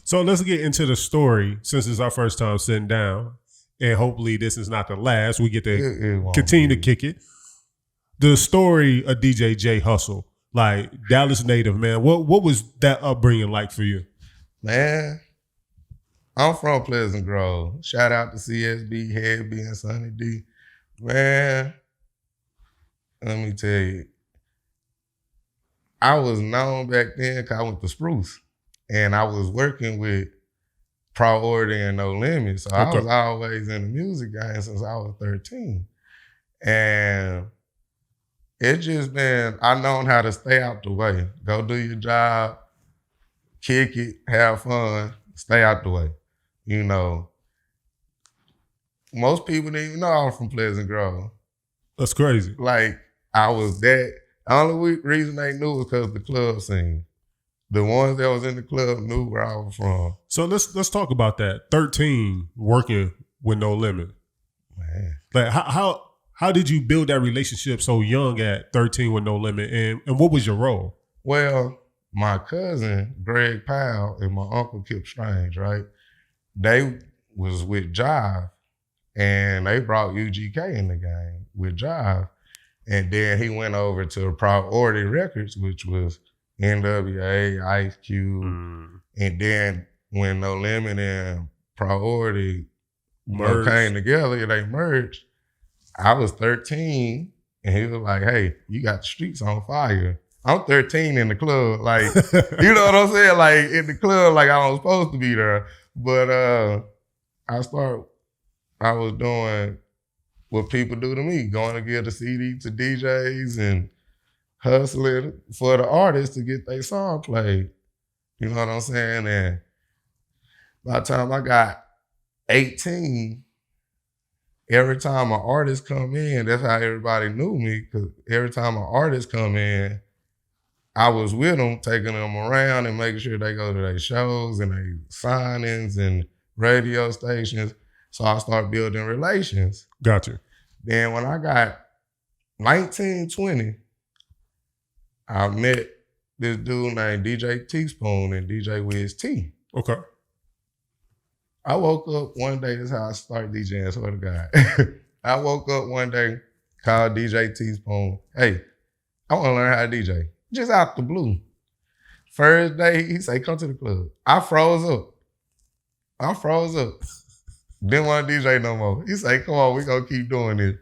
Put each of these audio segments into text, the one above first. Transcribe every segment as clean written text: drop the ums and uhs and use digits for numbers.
So let's get into the story since it's our first time sitting down, and hopefully this is not the last. We get to continue to kick it. The story of DJ JHUSTLE, like Dallas native, man. What was that upbringing like for you? Man, I'm from Pleasant Grove. Shout out to CSB, Head B, and Sonny D. Man, let me tell you, I was known back then because I went to Spruce. And I was working with Priority and No Limit. So I was always in the music game since I was 13. And it just been, I known how to stay out the way. Go do your job, kick it, have fun, stay out the way. You know, most people didn't even know I was from Pleasant Grove. That's crazy. Like, I was that. The only reason they knew was because of the club scene. The ones that was in the club knew where I was from. So let's talk about that. 13 working with No Limit. Man. Like how did you build that relationship so young at 13 with No Limit? And what was your role? Well, my cousin, Greg Powell, and my uncle Kip Strange, right? They was with Jive, and they brought UGK in the game with Jive. And then he went over to Priority Records, which was NWA, Ice Cube, and then when No Limit and Priority came together, they merged. I was 13, and he was like, "Hey, you got the streets on fire." I'm 13 in the club, like, you know what I'm saying? Like, in the club, like, I was supposed to be there. But I was doing what people do to me, going to give the CD to DJs and hustling for the artists to get their song played. You know what I'm saying? And by the time I got 18, every time an artist come in, that's how everybody knew me, because every time an artist come in, I was with them, taking them around and making sure they go to their shows and their signings and radio stations. So I started building relations. Gotcha. Then when I got 19, 20, I met this dude named DJ Teaspoon and DJ Wiz T. Okay. I woke up one day, this is how I started DJing, swear to God. I woke up one day, called DJ Teaspoon, "Hey, I want to learn how to DJ." Just out the blue. First day, he say, "Come to the club." I froze up. Didn't want to DJ no more. He say, "Come on, we gonna keep doing this."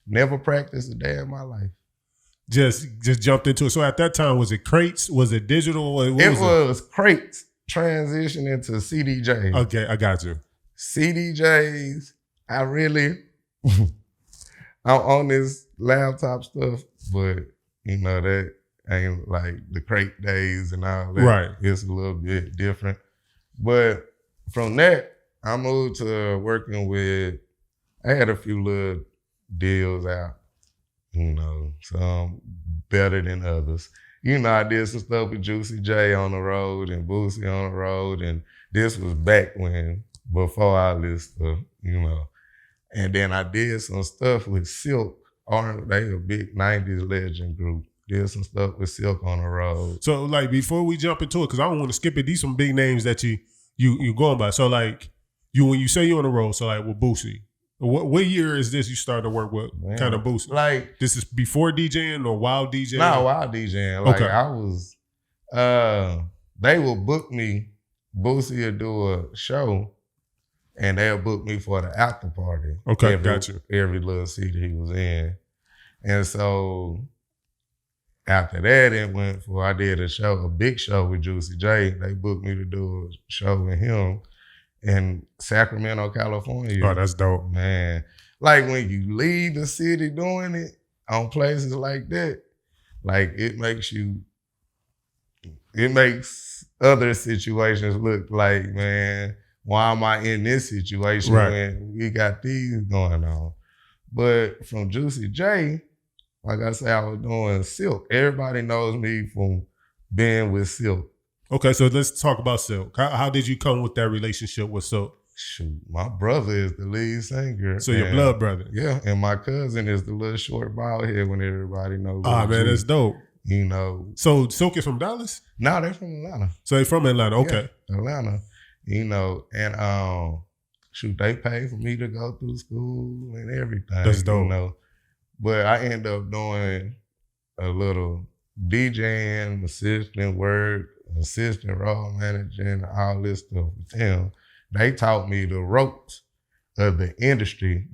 Never practiced a day in my life. Just jumped into it. So at that time, was it crates? Was it digital? What was crates transitioning to CDJs. Okay, I got you. CDJs, I'm on this laptop stuff, but you know, that ain't like the crate days and all that. Right. It's a little bit different. But from that, I moved to working with, I had a few little deals out, you know, some better than others. You know, I did some stuff with Juicy J on the road and Boosie on the road, and this was back before all this stuff, you know. And then I did some stuff with Silk. They a big 90s legend group. Did some stuff with Silk on the road. So, like, before we jump into it, because I don't want to skip it, these some big names that you going by. So, like, when you say you're on the road, so like with Boosie, what year is this you started to work with kind of Boosie? Like, this is before DJing or while DJing? No, while DJing. Like, okay. I was, they will book me, Boosie will do a show, and they'll book me for the after party. Okay, gotcha. Every little city he was in. And so after that, I did a big show with Juicy J. They booked me to do a show with him in Sacramento, California. Oh, that's dope. Man, like when you leave the city doing it on places like that, like it makes other situations look like, man, why am I in this situation when we got these going on? But from Juicy J, like I said, I was doing Silk. Everybody knows me from being with Silk. Okay, so let's talk about Silk. How did you come with that relationship with Silk? Shoot, my brother is the lead singer. So your blood brother. Yeah, and my cousin is the little short bald head when everybody knows. Ah, man, that's dope. You know. So Silk is from Dallas? No, they're from Atlanta. So they from Atlanta, okay. Yeah, Atlanta. You know, and shoot, they pay for me to go through school and everything. That's dope. You know. But I end up doing a little DJing, assistant work, assistant role managing, all this stuff with them. They taught me the ropes of the industry.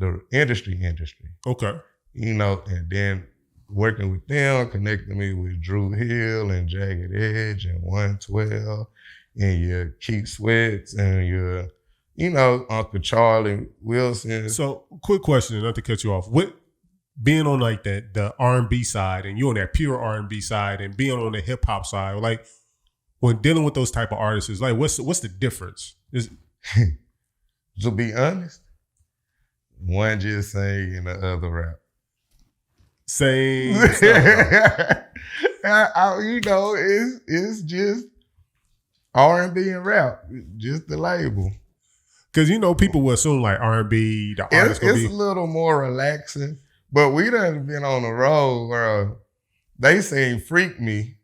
Okay. You know, and then working with them, connecting me with Drew Hill and Jagged Edge and 112 and your Keith Sweats and your, you know, Uncle Charlie Wilson. So quick question, not to cut you off. What being on like that the R&B side and you on that pure R&B side and being on the hip hop side, like when dealing with those type of artists, is like what's the difference? To be honest, one just sing and the other rap. Same. You know, it's just R&B and rap, just the label. Because you know people will assume like R&B, the artist it's a little more relaxing, but we done been on the road where they sing "Freak Me,"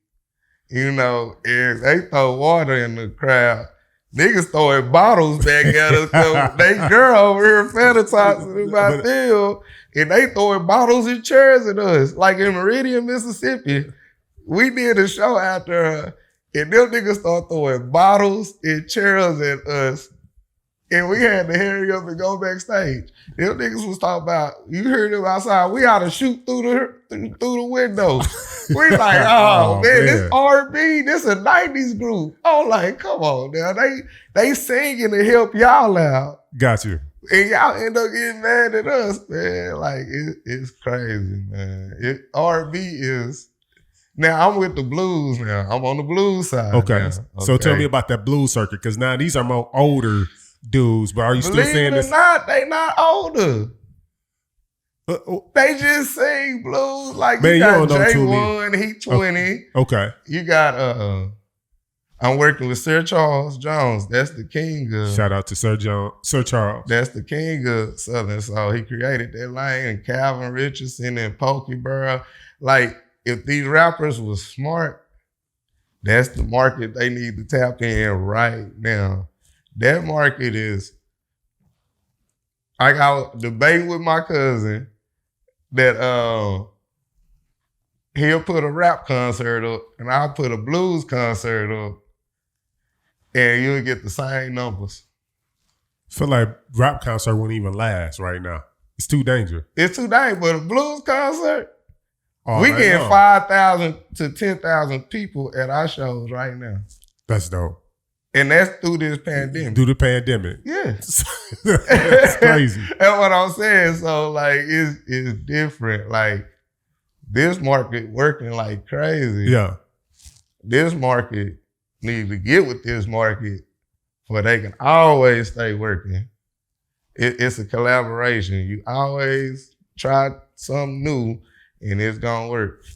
you know, and they throw water in the crowd. Niggas throwing bottles back at us. So they girl over here fantasizing about them, and they throwing bottles and chairs at us. Like in Meridian, Mississippi, we did a show out there, and them niggas start throwing bottles and chairs at us. And we had to hurry up and go backstage. Them niggas was talking about, you heard them outside, we ought to shoot through the window. We like, oh man, this R&B, this a 90s group. Oh, like, come on now. They singing to help y'all out. Got you. And y'all end up getting mad at us, man. Like, it's crazy, man. R&B is, now I'm with the blues now. I'm on the blues side. Okay. So tell me about that blues circuit, because now these are more older dudes, but are you still saying this? Believe it or not, they not older. They just sing blues. Like, man, you got J1, he 20. Okay. You got, I'm working with Sir Charles Jones. That's the king of... Shout out to Sir Charles. That's the king of Southern Soul. He created that lane, and Calvin Richardson and Pokey Burrow. Like, if these rappers was smart, that's the market they need to tap in right now. That market is, I got debating with my cousin that he'll put a rap concert up and I'll put a blues concert up and you'll get the same numbers. I feel like rap concert won't even last right now. It's too dangerous. It's too dangerous, but a blues concert, we get 5,000 to 10,000 people at our shows right now. That's dope. And that's through this pandemic. Through the pandemic. Yeah. That's crazy. That's what I'm saying. So, like, it's different. Like, this market working like crazy. Yeah. This market needs to get with this market where they can always stay working. It's a collaboration. You always try something new and it's going to work.